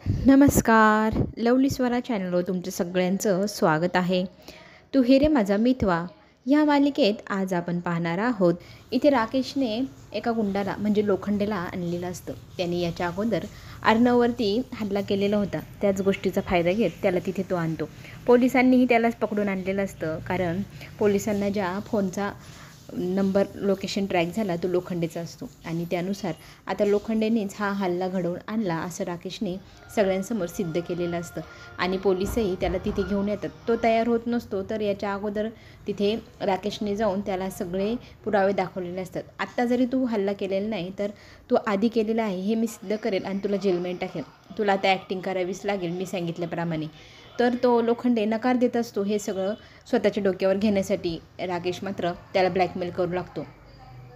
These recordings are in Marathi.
नमस्कार. लवली स्वरा चॅनलवर तुमचं सगळ्यांचं स्वागत आहे. तू हे रे माझा मितवा या मालिकेत आज आपण पाहणार आहोत. इथे राकेशने एका गुंडाला म्हणजे लोखंडेला आणलेलं असतं. त्याने याच्या अगोदर अर्णववरती हल्ला केलेला होता. त्याच गोष्टीचा फायदा घेत त्याला तिथे तो आणतो. पोलिसांनीही त्यालाच पकडून आणलेलं असतं, कारण पोलिसांना ज्या फोनचा नंबर लोकेशन ट्रॅक झाला तो लोखंडेचा असतो आणि त्यानुसार आता लोखंडेनेच हा हल्ला घडवून आणला असं राकेशने सगळ्यांसमोर सिद्ध केलेलं असतं. आणि पोलिसही त्याला तिथे घेऊन येतात. तो तयार होत नसतो, तर याच्या अगोदर तिथे राकेशने जाऊन त्याला सगळे पुरावे दाखवलेले असतात. आत्ता जरी तू हल्ला केलेला नाही, तर तू आधी केलेला आहे हे मी सिद्ध करेल आणि तुला जेलमध्ये टाकेल. तुला आता ॲक्टिंग करावीच लागेल मी सांगितल्याप्रमाणे. तर तो लोखंडे नकार देत असतो हे सगळं स्वतःच्या डोक्यावर घेण्यासाठी. राकेश मात्र त्याला ब्लॅकमेल करू लागतो.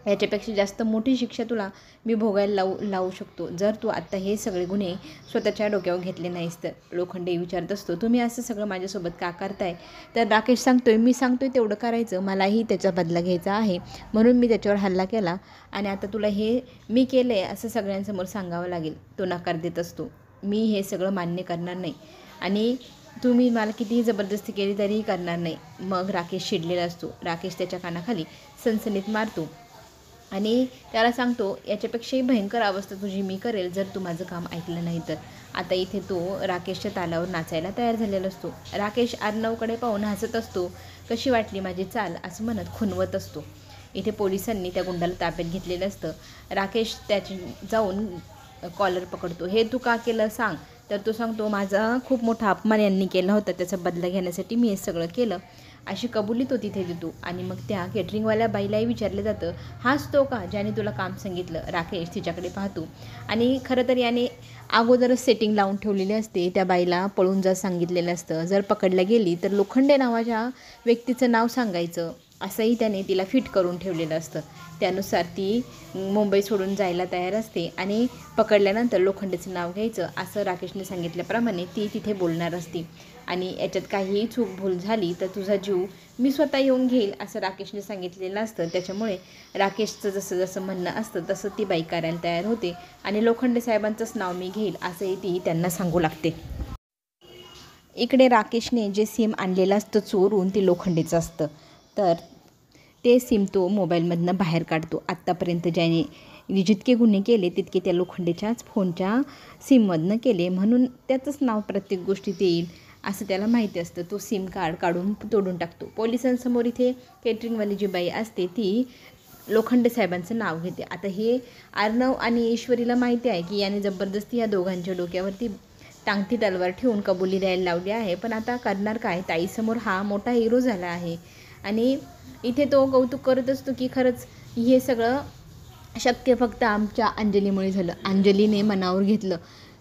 याच्यापेक्षा जास्त मोठी शिक्षा तुला मी भोगायला लावू शकतो जर तू आत्ता हे सगळे गुन्हे स्वतःच्या डोक्यावर घेतले नाहीस तर. लोखंडे विचारत असतो, तुम्ही असं सगळं माझ्यासोबत का करताय? तर राकेश सांगतोय, मी सांगतोय तेवढं करायचं, मलाही त्याचा बदला घ्यायचा आहे, म्हणून मी त्याच्यावर हल्ला केला आणि आता तुला हे मी केलं आहे असं सगळ्यांसमोर सांगावं लागेल. तो नकार देत असतो, मी हे सगळं मान्य करणार नाही आणि तुम्ही मला कितीही जबरदस्ती केली तरीही करणार नाही. मग राकेश चिडलेला असतो. राकेश त्याच्या कानाखाली सनसनीत मारतो आणि त्याला सांगतो, याच्यापेक्षाही भयंकर अवस्था तुझी मी करेल जर तू माझं काम ऐकलं नाही तर. आता इथे तो राकेशच्या तालावर नाचायला तयार झालेला असतो. राकेश अर्णवकडे पाहून हसत असतो. कशी वाटली माझी चाल असं म्हणत खुणवत असतो. इथे पोलिसांनी त्या गुंडाला ताब्यात घेतलेलं असतं. राकेश त्याची जाऊन कॉलर पकडतो. हे तू का केलं सांग? तर तो सांगतो, माझा खूप मोठा अपमान यांनी केला होता, त्याचा बदला घेण्यासाठी मी हे सगळं केलं अशी कबुली तो तिथे देतो. आणि मग त्या केटरिंगवाल्या बाईलाही विचारलं जातं, हाच तो का ज्याने तुला काम सांगितलं? राकेश तिच्याकडे पाहतो आणि खरं तर याने अगोदरच सेटिंग लावून ठेवलेली असते. त्या बाईला पळून जा सांगितलेलं असतं. जर पकडल्या गेली तर लोखंडे नावाच्या व्यक्तीचं नाव सांगायचं असंही त्याने तिला फिट करून ठेवलेलं असतं. त्यानुसार ती मुंबई सोडून जायला तयार असते आणि पकडल्यानंतर लोखंडेचं नाव घ्यायचं असं राकेशने सांगितल्याप्रमाणे ती तिथे बोलणार असते. आणि याच्यात काहीही चूक भूल झाली तर तुझा जीव मी स्वतः येऊन घेईल असं राकेशने सांगितलेलं असतं. त्याच्यामुळे राकेशचं जसं जसं म्हणणं असतं तसं ती बाई करायला तयार होते आणि लोखंडे साहेबांचंच नाव मी घेईल असंही ती त्यांना सांगू लागते. इकडे राकेशने जे सिम आणलेलं असतं चोरून ते लोखंडेचं असतं. तर ते सिम तो मोबाईलमधनं बाहेर काढतो. आत्तापर्यंत ज्याने जितके गुन्हे केले तितके त्या लोखंडेच्याच फोनच्या सिममधनं केले, म्हणून त्याचंच नाव प्रत्येक गोष्टीत येईल असं त्याला माहिती असतं. तो सिम कार्ड काढून तोडून टाकतो. पोलिसांसमोर इथे केटरिंगवाली जी बाई असते ती लोखंडे साहेबांचं नाव घेते. आता हे अर्णव आणि ईश्वरीला माहिती आहे की याने जबरदस्ती या दोघांच्या डोक्यावरती टांगती तलवार ठेवून कबुली द्यायला लावली आहे. पण आता करणार काय? ताईसमोर हा मोठा हिरो झाला आहे आणि इथे तो कौतुक करत असतो की खरंच हे सगळं शक्य फक्त आमच्या अंजलीमुळे झालं. अंजलीने मनावर घेतलं.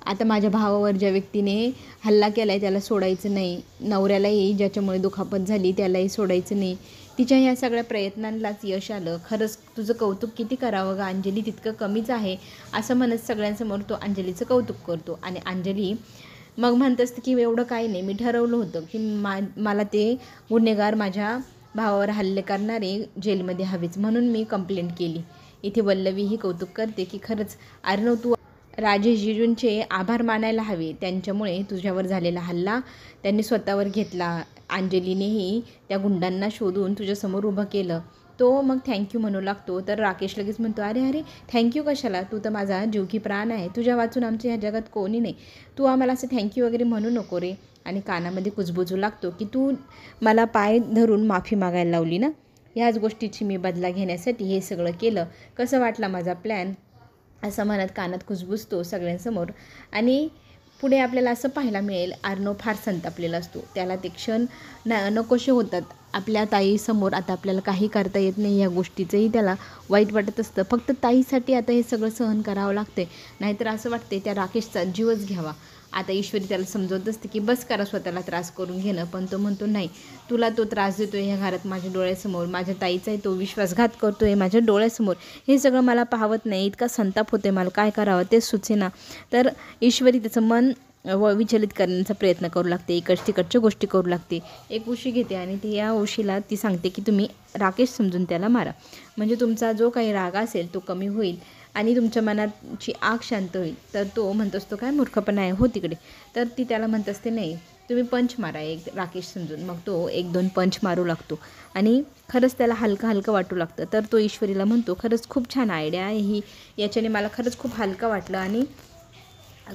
आता माझ्या भावावर ज्या व्यक्तीने हल्ला केला आहे त्याला सोडायचं नाही, नवऱ्यालाही ज्याच्यामुळे दुखापत झाली त्यालाही सोडायचं नाही. तिच्या ह्या सगळ्या प्रयत्नांनाच यश आलं. खरंच तुझं कौतुक किती करावं ग अंजली, तितकं कमीच आहे असं म्हणत सगळ्यांसमोर तो अंजलीचं कौतुक करतो. आणि अंजली मग म्हणत असते की एवढं काही नाही, मी ठरवलं होतं की मला ते गुन्हेगार माझ्या भावावर हल्ले करणारे जेलमध्ये हवेच, म्हणून मी कंप्लेंट केली. इथे वल्लवी ही कौतुक करते की खरंच अर्णव तू राजेश जिजूंचे आभार मानायला हवे, त्यांच्यामुळे तुझ्यावर झालेला हल्ला त्यांनी स्वतःवर घेतला. अंजलीनेही त्या गुंडांना शोधून तुझ्यासमोर उभं केलं. तो मग थँक्यू म्हणू लागतो. तर राकेश लगेच म्हणतो, अरे अरे थँक्यू कशाला, तू तर माझा जीव की प्राण आहे, तुझ्या वाचून आमच्या ह्या जगात कोणी नाही, तू आम्हाला असं थँक्यू वगैरे म्हणू नको रे. आणि कानामध्ये कुजबुजू लागतो की तू मला पाय धरून माफी मागायला लावली ना, ह्याच गोष्टीची मी बदला घेण्यासाठी हे सगळं केलं, कसं वाटला माझा प्लॅन असं म्हणत कानात कुजबुजतो सगळ्यांसमोर. आणि पुढे आपल्याला असं पाहायला मिळेल, अर्णव फार संतापलेला असतो. त्याला ते क्षण नकोसे होतात. आपल्या ताईसमोर आता आपल्याला काही करता येत नाही या गोष्टीचंही त्याला वाईट वाटत असतं. फक्त ताईसाठी आता हे सगळं सहन करावं लागते, नाहीतर असं वाटते त्या राकेशचा जीवच घ्यावा. आता ईश्वरी त्याला समजवत असते की बस करा स्वतःला त्रास करून घेणं, पण तो म्हणतो नाही, तुला तो त्रास देतो आहे ह्या घरात माझ्या डोळ्यासमोर, माझ्या ताईचाही तो विश्वासघात करतो आहे माझ्या डोळ्यासमोर, हे सगळं मला पाहवत नाही, इतका संताप होते मला, काय करावं तेच सुचेना. तर ईश्वरी त्याचं मन विचलित करण्याचा प्रयत्न करू लागते, तिकडच्या गोष्टी करू लागते. एक उशी घेते आणि ती या उशीला ती सांगते की तुम्ही राकेश समजून त्याला मारा, म्हणजे तुमचा जो काही राग असेल तो कमी होईल. आणि तुमच्या मनाची आग शांत होईल. तर तो म्हणत असतो काय मूर्खपणा आहे, हो तिकडे. तर ती त्याला म्हणत असते नाही तुम्ही पंच मारा एक, राकेश समजून. मग तो 1-2 पंच मारू लागतो आणि खरंच त्याला हलकं हलकं वाटू लागतं. तर तो ईश्वरीला म्हणतो खरंच खूप छान आयडिया आहे ही, याच्याने मला खरंच खूप हलकं वाटलं आणि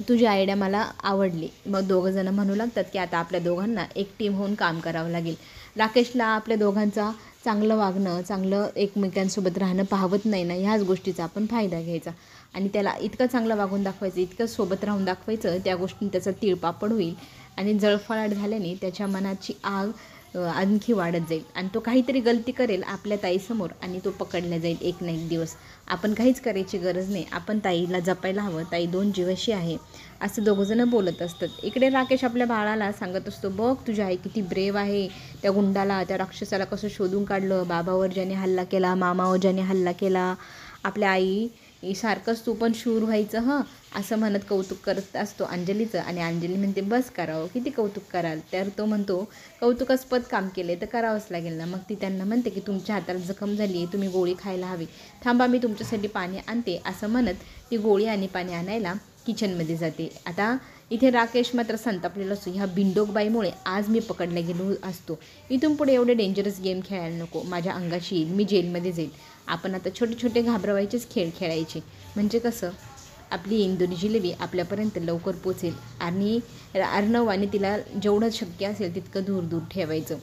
तुझी आयडिया मला आवडली. मग दोघंजणं म्हणू लागतात की आता आपल्या दोघांना एक टीम होऊन काम करावं लागेल. राकेशला आपल्या दोघांचा चांगलं वागणं, चांगलं एकमेकांसोबत राहणं पाहवत नाही ना, ह्याच गोष्टीचा आपण फायदा घ्यायचा आणि त्याला इतकं चांगलं वागून दाखवायचं, इतकं सोबत राहून दाखवायचं, त्या गोष्टीने त्याचा तिळपापड होईल आणि जळफळाट झाल्याने त्याच्या मनाची आग आणखी वाढत जाईल आणि तो काहीतरी गलती करेल आपल्या ताईसमोर आणि तो पकडला जाईल एक ना एक दिवस. आपण काहीच करायची गरज नाही, आपण ताईला जपायला हवं, ताई 2 जीवाशी आहे, असं दोघंजणं बोलत असतात. इकडे राकेश आपल्या बाळाला सांगत असतो, बघ तुझी आई किती ब्रेव आहे, त्या गुंडाला, त्या राक्षसाला कसं शोधून काढलं, बाबावर ज्याने हल्ला केला, मामावर ज्याने हल्ला केला, आपल्या आई सारखंच तू पण शूर व्हायचं हं, असं म्हणत कौतुक करत असतो अंजलीचं. आणि अंजली म्हणते बस करावं, किती कौतुक कराल. तर तो म्हणतो कौतुकास्पद काम केले तर करावंच लागेल ना. मग ती त्यांना म्हणते की तुमच्या हाताला जखम झाली आहे, तुम्ही गोळी खायला हवी, थांबा मी तुमच्यासाठी पाणी आणते, असं म्हणत ती गोळी आणि पाणी आणायला किचनमध्ये जाते. आता इथे राकेश मात्र संतापलेला असतो, ह्या बिंडोकबाईमुळे आज मी पकडला गेलो असतो, इथून पुढे एवढे डेंजरस गेम खेळायला नको, माझ्या अंगाशी येईल, मी जेलमध्ये जाईल. आपण आता छोटे छोटे घाबरवायचेच खेळ खेळायचे, म्हणजे कसं आपली इंदोरी जिलेबी आपल्यापर्यंत लवकर पोचेल आणि अर्णवाने तिला जेवढं शक्य असेल तितकं दूर दूर ठेवायचं.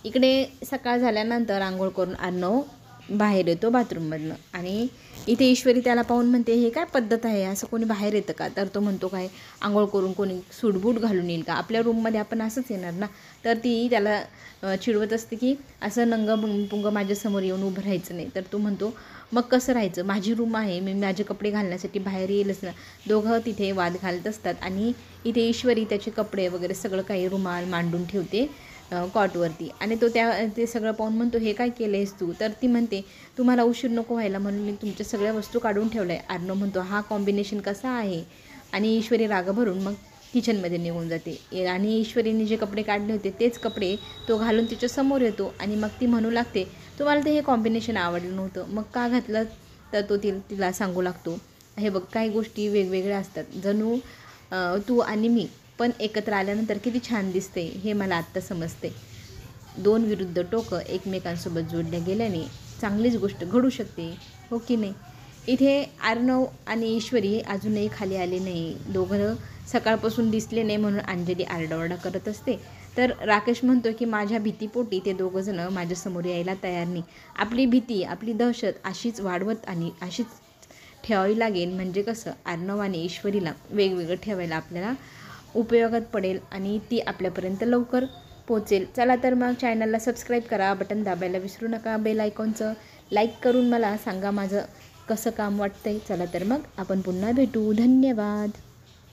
इकडे सकाळ झाल्यानंतर आंघोळ करून अर्णव बाहेर येतो बाथरूममधनं आणि इथे ईश्वरी त्याला पाहून म्हणते हे काय पद्धत आहे, असं कोणी बाहेर येतं का. तर तो म्हणतो काय आंघोळ करून कोणी सूटबूट घालून येईल का, आपल्या रूममध्ये आपण असंच येणार ना. तर ती त्याला चिडवत असते की असं नंगपुंग माझ्यासमोर येऊन उभं राहायचं नाही. तर तो म्हणतो मग कसं राहायचं, माझी रूम आहे, मी माझे कपडे घालण्यासाठी बाहेर येईलच ना. दोघं तिथे वाद घालत असतात आणि इथे ईश्वरी त्याचे कपडे वगैरे सगळं काही रुमाल मांडून ठेवते कॉटवरती आणि तो ते सगळं पाहून म्हणतो हे काय केलं आहेस तू. तर ती म्हणते तुम्हाला उशीर नको व्हायला म्हणून मी तुमच्या सगळ्या वस्तू काढून ठेवल्या आहे. अर्णव म्हणतो हा कॉम्बिनेशन कसा आहे आणि ईश्वरी राग भरून मग किचनमध्ये निघून जाते आणि ईश्वरीने जे कपडे काढले होते तेच कपडे तो घालून तिच्या समोर येतो आणि मग ती म्हणू लागते तुम्हाला ते हे कॉम्बिनेशन आवडलं नव्हतं मग का घातलं. तर तो तिला सांगू लागतो हे बघ काही गोष्टी वेगवेगळ्या असतात, जणू तू आणि मी पण एकत्र आल्यानंतर किती छान दिसते हे मला आत्ता समजते. 2 विरुद्ध टोकं एकमेकांसोबत जोडल्या गेल्याने चांगलीच गोष्ट घडू शकते, हो की नाही. इथे अर्णव आणि ईश्वरी अजूनही खाली आले नाही, दोघं सकाळपासून दिसले नाही म्हणून अंजली आरडाओरडा करत असते. तर राकेश म्हणतो की माझ्या भीतीपोटी ते दोघंजणं माझ्यासमोर यायला तयार नाही. आपली भीती आपली दहशत अशीच वाढवत आणि अशीच ठेवावी लागेल, म्हणजे कसं अर्णव आणि ईश्वरीला वेगवेगळं ठेवायला आपल्याला उपयोगात पडेल आणि ती आपल्यापर्यंत लवकर पोचेल. चला तर मग चॅनलला सबस्क्राईब करा, बटन दाबायला विसरू नका, बेल आयकॉनचं लाईक करून मला सांगा माझं कसं काम वाटतंय. चला तर मग आपण पुन्हा भेटू, धन्यवाद.